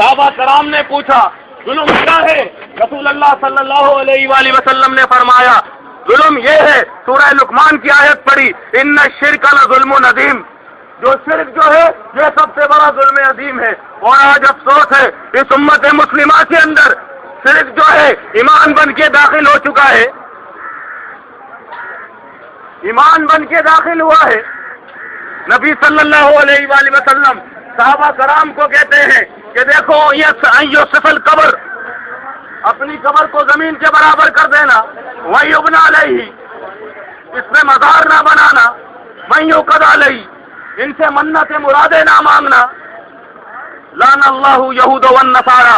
صحابہ کرام نے پوچھا ظلم کیا ہے؟ رسول اللہ صلی اللہ علیہ وآلہ وسلم نے فرمایا ظلم یہ ہے، سورہ لقمان کی آیت پڑھی، ان الشرک لظلم عظیم، جو شرک جو ہے یہ سب سے بڑا ظلم عظیم ہے۔ اور آج افسوس ہے اس امت مسلمہ کے اندر شرک جو ہے ایمان بن کے داخل ہو چکا ہے، ایمان بن کے داخل ہوا ہے۔ نبی صلی اللہ علیہ وآلہ وسلم صحابہ کرام کو کہتے ہیں کہ دیکھو یہ سفل قبر، اپنی قبر کو زمین کے برابر کر دینا، وہی ابنا علیہ، اس میں مزار نہ بنانا، وہی یوقد علیہ، ان سے منت مرادیں نہ مانگنا۔ لعن اللہ یہود والنصارى،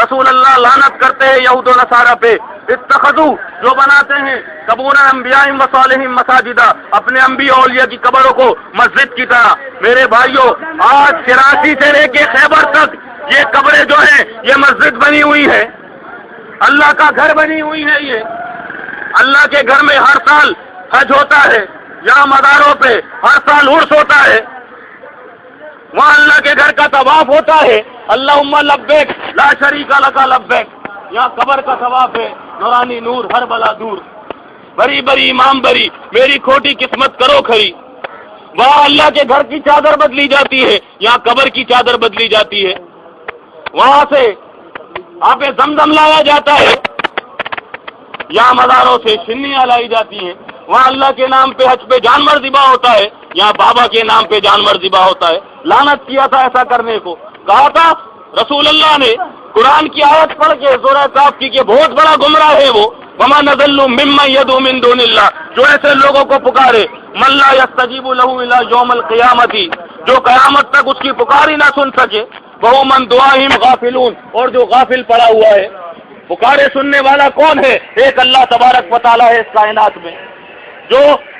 رسول اللہ لعنت کرتے ہیں یہود و نصارہ پہ، اتخذوا، جو بناتے ہیں قبور انبیاء و صالحین مساجدہ، اپنے انبیاء اولیاء کی قبروں کو مسجد کی طرح۔ میرے بھائیوں، آج کراچی سے لے کے خیبر تک یہ قبریں جو ہیں یہ مسجد بنی ہوئی ہے، اللہ کا گھر بنی ہوئی ہے۔ یہ اللہ کے گھر میں ہر سال حج ہوتا ہے، یہاں مزاروں پہ ہر سال عرس ہوتا ہے، وہاں اللہ کے گھر کا طواف ہوتا ہے، اللہم لبیک لا شریک لک لبیک، یہاں قبر کا طواف ہے، نورانی نور ہر بلا دور، بری بری امام بری، میری کھوٹی قسمت کرو کھری۔ وہاں اللہ کے گھر کی چادر بدلی جاتی ہے، یہاں قبر کی چادر بدلی جاتی ہے۔ وہاں سے آب زمزم لایا جاتا ہے، یہاں مزاروں سے شنیاں لائی جاتی ہیں۔ وہاں اللہ کے نام پہ حج پہ جانور ذبح ہوتا ہے، یہاں بابا کے نام پہ جانور ذبح ہوتا ہے۔ لعنت کیا تھا ایسا کرنے کو، کہا تھا رسول اللہ نے قرآن کی آیت پڑھ کے سورہ کاف کی کہ بہت بڑا گمراہ ہے وہ، وما نضل ممن يدعو من دون اللہ، جو ایسے لوگوں کو پکارے، من لا يستجیب له الى یوم القیامت، جو قیامت تک اس کی پکار ہی نہ سن سکے، وہ من دعاہم غافلون، اور جو غافل پڑا ہوا ہے۔ پکارے سننے والا کون ہے؟ ایک اللہ تبارک و تعالیٰ ہے اس کائنات میں، جو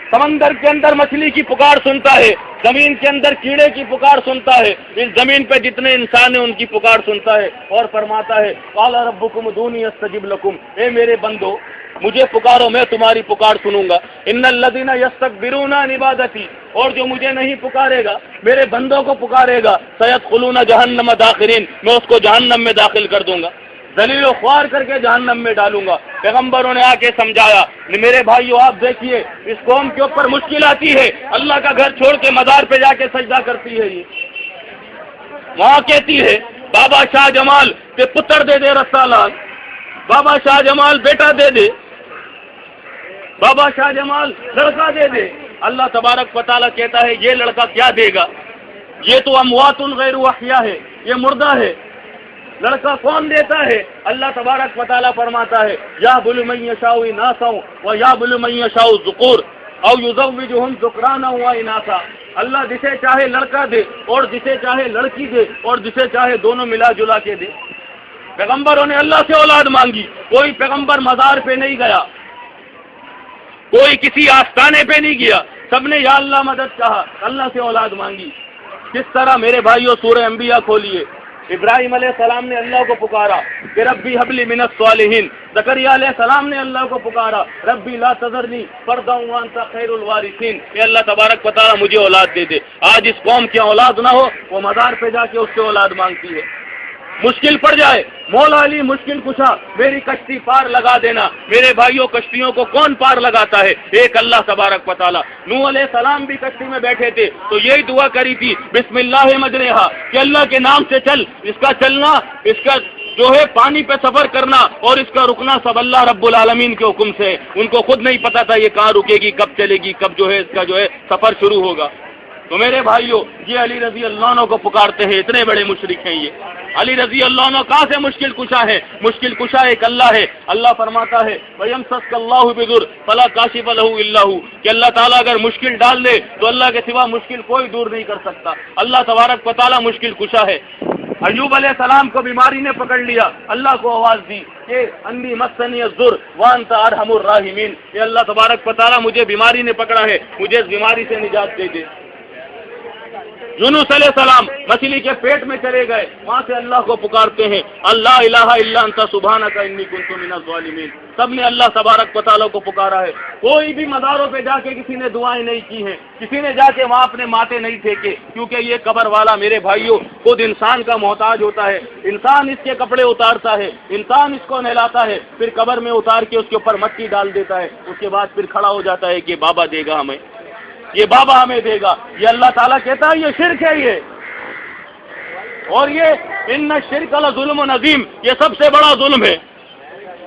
سمندر کے اندر مچھلی کی پکار سنتا ہے، زمین کے اندر کیڑے کی پکار سنتا ہے، اس زمین پہ جتنے انسان ہیں ان کی پکار سنتا ہے، اور فرماتا ہے قال ربکم ادعونی استجب لکم، اے میرے بندو مجھے پکارو میں تمہاری پکار سنوں گا۔ ان الذین یستکبرون عن عبادتی، اور جو مجھے نہیں پکارے گا، میرے بندوں کو پکارے گا، سیدخلون جہنم داخرین، میں اس کو جہنم میں داخل کر دوں گا، ذلیل و خوار کر کے جہنم میں ڈالوں گا۔ پیغمبروں نے آ کے سمجھایا، میرے بھائیو آپ دیکھیے اس قوم کے اوپر مشکل آتی ہے، اللہ کا گھر چھوڑ کے مزار پہ جا کے سجدہ کرتی ہے، یہ وہاں کہتی ہے بابا شاہ جمال کے پتر دے دے رسا لال، بابا شاہ جمال بیٹا دے دے، بابا شاہ جمال لڑکا دے دے۔ اللہ تبارک و تعالیٰ کہتا ہے یہ لڑکا کیا دے گا، یہ تو اموات غیر احیاء ہے، یہ مردہ ہے، لڑکا کون دیتا ہے؟ اللہ تبارک و تعالیٰ فرماتا ہے یہب لمن یشاء اناثا ویہب لمن یشاء الذکور او یزوجہم ذکرانا واناثا، اللہ جسے چاہے لڑکا دے اور جسے چاہے لڑکی دے اور جسے چاہے دونوں ملا جلا کے دے۔ پیغمبروں نے اللہ سے اولاد مانگی، کوئی پیغمبر مزار پہ نہیں گیا، کوئی کسی آستانے پہ نہیں گیا، سب نے یا اللہ مدد کہا، اللہ سے اولاد مانگی۔ کس طرح میرے بھائیوں سورہ انبیاء کھولیے، ابراہیم علیہ السلام نے اللہ کو پکارا کہ ربی حب لی من الصالحین، زکریا علیہ السلام نے اللہ کو پکارا ربی لا تذرنی فردا وانت خیر الوارثین، اے اللہ تبارک و تعالیٰ مجھے اولاد دے دے۔ آج اس قوم کی اولاد نہ ہو، وہ مزار پہ جا کے اس سے اولاد مانگتی ہے۔ مشکل پڑ جائے، مولا علی مشکل کشا میری کشتی پار لگا دینا۔ میرے بھائیوں کشتیوں کو کون پار لگاتا ہے؟ ایک اللہ تبارک و تعالیٰ۔ نوح علیہ السلام بھی کشتی میں بیٹھے تھے تو یہی دعا کری تھی بسم اللہ مجریہا، کہ اللہ کے نام سے چل، اس کا چلنا، اس کا جو ہے پانی پہ سفر کرنا اور اس کا رکنا سب اللہ رب العالمین کے حکم سے۔ ان کو خود نہیں پتا تھا یہ کہاں رکے گی، کب چلے گی، کب جو ہے اس کا جو ہے سفر شروع ہوگا۔ تو میرے بھائیوں یہ علی رضی اللہ عنہ کو پکارتے ہیں، اتنے بڑے مشرک ہیں یہ۔ علی رضی اللہ عنہ کہاں سے مشکل کشا ہے؟ مشکل کشا ایک اللہ ہے۔ اللہ فرماتا ہے وَيَمْسَسْكَ اللَّهُ بِضُرٍّ فَلَا كَاشِفَ لَهُ إِلَّا هُوَ، کہ اللہ تعالیٰ اگر مشکل ڈال دے تو اللہ کے سوا مشکل کوئی دور نہیں کر سکتا۔ اللہ تبارک و تعالیٰ مشکل کشا ہے۔ ایوب علیہ السلام کو بیماری نے پکڑ لیا، اللہ کو آواز دی کہ انی مسنی الضر وانت ارحم الراحمین، کہ اللہ تبارک و تعالیٰ مجھے بیماری نے پکڑا ہے، مجھے اس بیماری سے نجات دے دے۔ यूनुस अलैहिस्सलाम मछली के पेट में चले गए, वहां से अल्लाह को पुकारते हैं, अल्लाह इलाहा इल्ला अंता सुब्हानका इन्नी कुन्तु मिनज़ ज़ालिमीन। सबने अल्लाह तबारक व तआला को पुकारा है। कोई भी मज़ारों पे जाके किसी ने दुआएं नहीं की हैं, किसी ने जाके वहां अपने माथे नहीं फेंके, क्योंकि ये कब्र वाला मेरे भाइयों खुद इंसान का मोहताज होता है। इंसान इसके कपड़े उतारता है, इंसान इसको नहलाता है, फिर कब्र में उतार के उसके ऊपर मट्टी डाल देता है, उसके बाद फिर खड़ा हो जाता है कि बाबा देगा हमें, ये बाबा हमें देगा। ये अल्लाह ताला कहता है ये शिर्क है ये, और ये इन्ना शिर्क लज़ुल्मुन अज़ीम, ये सबसे बड़ा जुल्म है।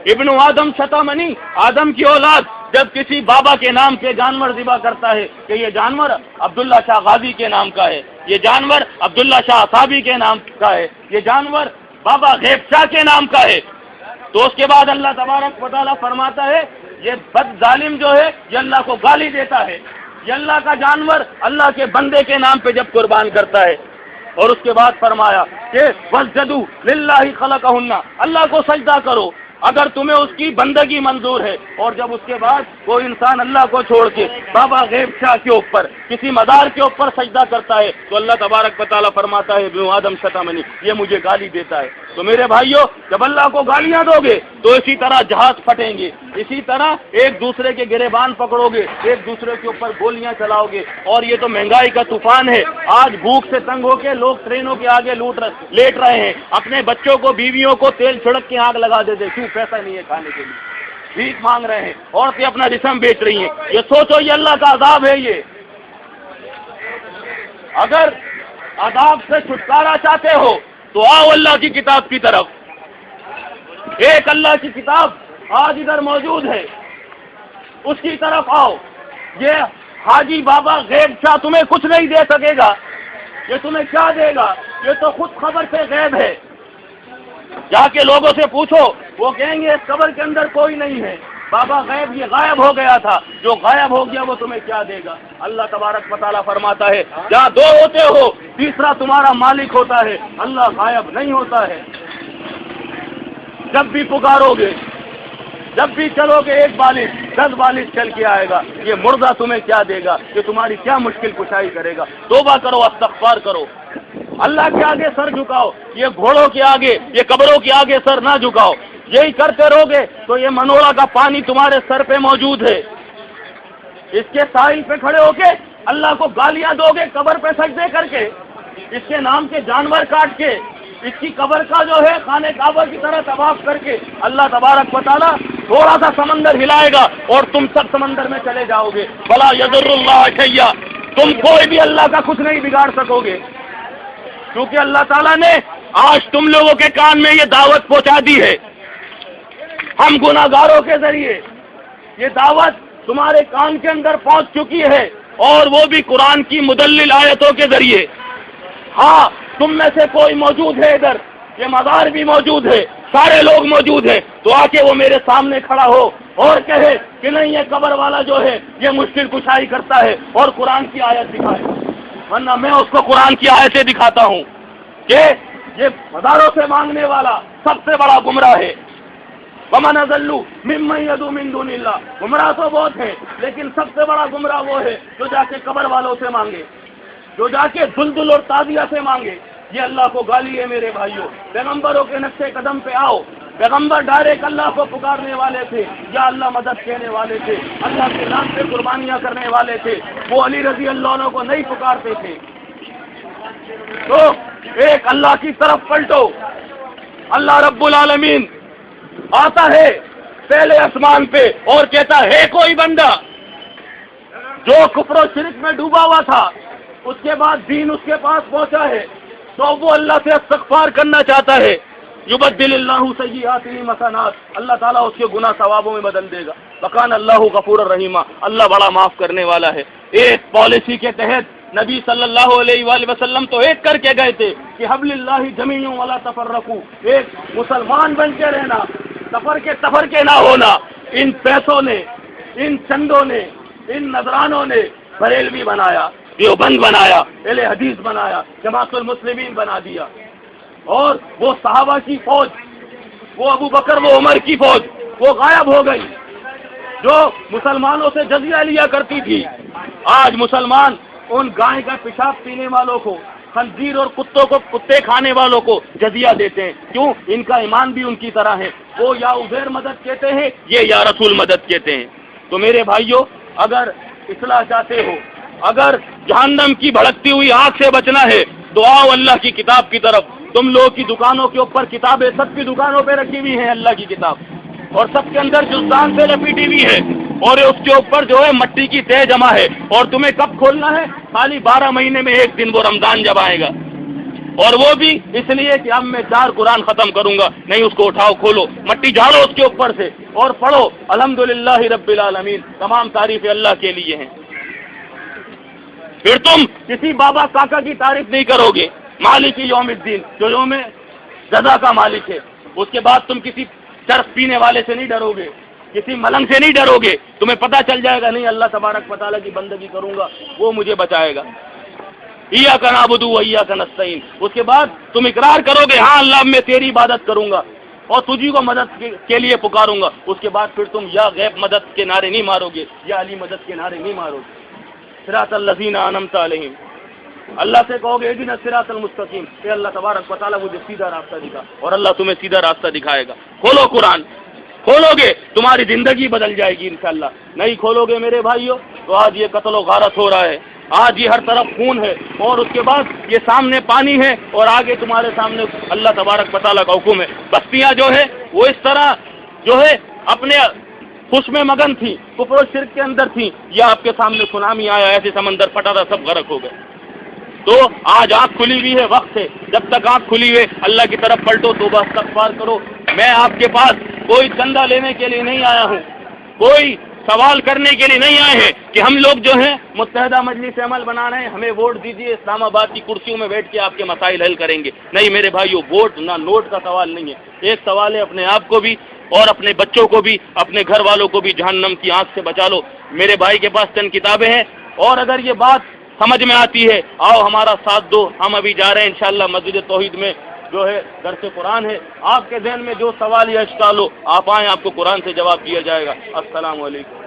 इब्नु आदम शतमनी, आदम की औलाद जब किसी बाबा के नाम पे जानवर ज़िबा करता है कि ये जानवर अब्दुल्ला शाह गाजी के नाम का है, ये जानवर अब्दुल्ला शाह असाबी के नाम का है, ये जानवर बाबा गैब शाह के नाम का है, तो उसके बाद अल्लाह तबारक व तआला फरमाता है ये बद जालिम जो है ये अल्लाह को गाली देता है। ये अल्लाह का जानवर अल्लाह के बंदे के नाम पे जब कुर्बान करता है, और उसके बाद फरमाया कि वस्जदू लिल्लाहि खलकहुन्ना, अल्लाह को सजदा करो अगर तुम्हें उसकी बंदगी मंजूर है। और जब उसके बाद कोई इंसान अल्लाह को छोड़ के बाबा गैब शाह के ऊपर किसी मदार के ऊपर सजदा करता है, तो अल्लाह तबारक व तआला फरमाता है इब्नु आदम शतमनी, ये मुझे गाली देता है। तो मेरे भाइयों, जब अल्लाह को गालियां दोगे तो इसी तरह जहाज फटेंगे, इसी तरह एक दूसरे के गिरेबान पकड़ोगे, एक दूसरे के ऊपर गोलियां चलाओगे। और ये तो महंगाई का तूफान है। आज भूख से तंग होके लोग ट्रेनों के आगे लेट रहे हैं, अपने बच्चों को बीवियों को तेल छिड़क के आग लगा देते, क्यों? पैसा नहीं है खाने के लिए, भीख मांग रहे हैं, औरतें अपना जिस्म बेच रही हैं। ये सोचो ये अल्लाह का अजाब है। ये अगर अजाब से छुटकारा चाहते हो तो आओ अल्लाह की किताब की तरफ। एक अल्लाह की किताब आज इधर मौजूद है, उसकी तरफ आओ। ये हाजी बाबा गैब शाह तुम्हें कुछ नहीं दे सकेगा। ये तुम्हें क्या देगा? ये तो खुद खबर से गैब है। जाके लोगों से पूछो, वो कहेंगे इस कब्र के अंदर कोई नहीं है, बाबा गैब ये गायब हो गया था। जो गायब हो गया वो तुम्हें क्या देगा? अल्लाह तबारक व तआला फरमाता है जहाँ दो होते हो तीसरा तुम्हारा मालिक होता है, अल्लाह गायब नहीं होता है। जब भी पुकारोगे, जब भी चलोगे, एक बालिश 10 बालिश चल के आएगा। ये मुर्दा तुम्हें क्या देगा? ये तुम्हारी क्या मुश्किल कुशाई करेगा? तौबा करो, इस्तग़फ़ार करो, अल्लाह के आगे सर झुकाओ। ये घोड़ों के आगे, ये कब्रों के आगे सर ना झुकाओ। यही करते रहोगे तो ये मनोड़ा का पानी तुम्हारे सर पे मौजूद है, इसके साहिल पे खड़े होके अल्लाह को गालियां दोगे, कब्र पे सजदे करके, इसके नाम के जानवर काट के, इसकी कब्र का जो है खाने काबा की तरह तवाफ करके, अल्लाह तबारक व तआला थोड़ा सा समंदर हिलाएगा और तुम सब समंदर में चले जाओगे। भला यदुर्रुल्लाह शैया, तुम कोई भी अल्लाह का कुछ नहीं बिगाड़ सकोगे, क्योंकि अल्लाह ताला ने आज तुम लोगों के कान में ये दावत पहुंचा दी है। हम गुनाहगारों के जरिए ये दावत तुम्हारे कान के अंदर पहुंच चुकी है, और वो भी कुरान की मुदल्लिल आयतों के जरिए। हाँ, तुम में से कोई मौजूद है इधर, ये मज़ार भी मौजूद है, सारे लोग मौजूद हैं, तो आके वो मेरे सामने खड़ा हो और कहे कि नहीं ये कब्र वाला जो है ये मुश्किल कुशाई करता है, और कुरान की आयत दिखाए। वरना मैं उसको कुरान की आयतें दिखाता हूँ कि ये मज़ारों से मांगने वाला सबसे बड़ा गुमराह है। वमन अज़ल्लु मिम्मन यदू मिन दुनिल्लाह, गुमराह तो बहुत है, लेकिन सबसे बड़ा गुमराह वो है जो जाके कब्र वालों से मांगे, जो जाके दुलदुल और तादिया से मांगे। ये अल्लाह को गाली है मेरे भाइयों। पैगंबरों के नक्शे कदम पे आओ। पैगंबर डायरेक्ट अल्लाह को पुकारने वाले थे, या अल्लाह मदद कहने वाले थे, अल्लाह के नाम पे कुर्बानियां करने वाले थे। वो अली रजी अल्लाह अन्हु को नहीं पुकारते थे। तो एक अल्लाह की तरफ पलटो। अल्लाह रब्बुल आलमीन आता है पहले आसमान पे और कहता है कोई बंदा जो कुफ्र और शिरक में डूबा हुआ था, उसके बाद दीन उसके पास पहुंचा है, तो वो अल्लाह से इस्तग़फ़ार करना चाहता है। युबद्दिलिल्लाहु सय्यिआतिहिम हसनात, अल्लाह ताला उसके गुनाह सवाबों में बदल देगा। वकान अल्लाहु गफूरर रहीमा, अल्लाह बड़ा माफ करने वाला है। एक पॉलिसी के तहत नबी सल्लल्लाहु अलैहि वसल्लम तो एक करके गए थे कि हब्लिल्लाहि जमीउन वला तफर्रकू, एक मुसलमान बन के रहना, तफर के ना होना। इन पैसों ने, इन चंदों ने, इन नजरानों ने बरेलवी बनाया, देवबंद बनाया, अहले हदीस बनाया, जमाअतुल मुस्लिमीन बना दिया। और वो सहाबा की फौज, वो अबू बकर, वो उमर की फौज, वो गायब हो गई, जो मुसलमानों से जजिया लिया करती थी। आज मुसलमान उन गाय का पेशाब पीने वालों को, खंजीर और कुत्तों को, कुत्ते खाने वालों को जजिया देते हैं। क्यों? इनका ईमान भी उनकी तरह है। वो या उज़ैर मदद कहते हैं, ये या रसूल मदद कहते हैं। तो मेरे भाइयों, अगर इस्लाह चाहते हो, अगर जहन्नम की भड़कती हुई आग से बचना है, तो आओ अल्लाह की किताब की तरफ। तुम लोगों की दुकानों के ऊपर किताबें, सबकी दुकानों पे रखी हुई है अल्लाह की किताब, और सबके अंदर जुज़दान से लपेटी हुई है, और उसके ऊपर जो है मट्टी की तह जमा है। और तुम्हें कब खोलना है? खाली 12 महीने में एक दिन, वो रमजान जब आएगा, और वो भी इसलिए कि अब मैं 4 कुरान खत्म करूंगा। नहीं, उसको उठाओ, खोलो, मट्टी झाड़ो उसके ऊपर से और पढ़ो अल्हम्दुलिल्लाहि रब्बिल आलमीन, तमाम तारीफें अल्लाह के लिए हैं। फिर तुम किसी बाबा काका की तारीफ नहीं करोगे, मालिक यौमिद्दीन, जो यौम जज़ा का मालिक है। उसके बाद तुम किसी चरस पीने वाले से नहीं डरोगे, किसी मलंग से नहीं डरोगे। तुम्हें पता चल जाएगा, नहीं, अल्लाह तबारक व तआला की बंदगी करूंगा, वो मुझे बचाएगा। इय्याका नअबुदु व इय्याका नस्तईन। उसके बाद तुम इकरार करोगे, हाँ अल्लाह मैं तेरी इबादत करूंगा और तुझी को मदद के लिए पुकारूंगा। उसके बाद फिर तुम या गैब मदद के नारे नहीं मारोगे, या अली मदद के नारे नहीं मारोगे। सिरातल लज़ीना अनअमता अलैहिम, अल्लाह से कहोगे इहदिना सिरातल मुस्तकीम, कि अल्लाह तबारक व तआला मुझे सीधा रास्ता दिखा, और अल्लाह तुम्हें सीधा रास्ता दिखाएगा। खोलो कुरान, खोलोगे तुम्हारी जिंदगी बदल जाएगी इंशाअल्लाह। नहीं खोलोगे मेरे भाइयों, तो आज ये कत्ल व गारत हो रहा है, आज ये हर तरफ खून है, और उसके बाद ये सामने पानी है, और आगे तुम्हारे सामने अल्लाह तबारक व तआला का हुक्म है। बस्तियां जो है वो इस तरह जो है अपने खुश में मगन थी, कुफ्र और शिर्क के अंदर थी। यह आपके सामने सुनामी आया, ऐसे समंदर फटा था, सब गर्क हो गए। तो आज आंख खुली हुई है, वक्त है, जब तक आंख खुली हुई अल्लाह की तरफ पलटो, तौबा इस्तगफार करो। मैं आपके पास कोई चंदा लेने के लिए नहीं आया हूँ, कोई सवाल करने के लिए नहीं आए हैं कि हम लोग जो हैं मुत्तहिदा मजलिस अमल बना रहे हैं, हमें वोट दीजिए, इस्लामाबाद की कुर्सियों में बैठ के आपके मसाइल हल करेंगे। नहीं मेरे भाइयों, वोट ना नोट का सवाल नहीं है। एक सवाल है, अपने आप को भी और अपने बच्चों को भी, अपने घर वालों को भी जहन्नम की आंख से बचा लो। मेरे भाई के पास चंद किताबें हैं, और अगर ये बात समझ में आती है, आओ हमारा साथ दो। हम अभी जा रहे हैं इंशाअल्लाह मस्जिद तौहीद में, जो है दर्स कुरान है। आपके ज़हन में जो सवाल या इश्काल हो, आप आएँ, आपको कुरान से जवाब दिया जाएगा। अस्सलामु अलैकुम।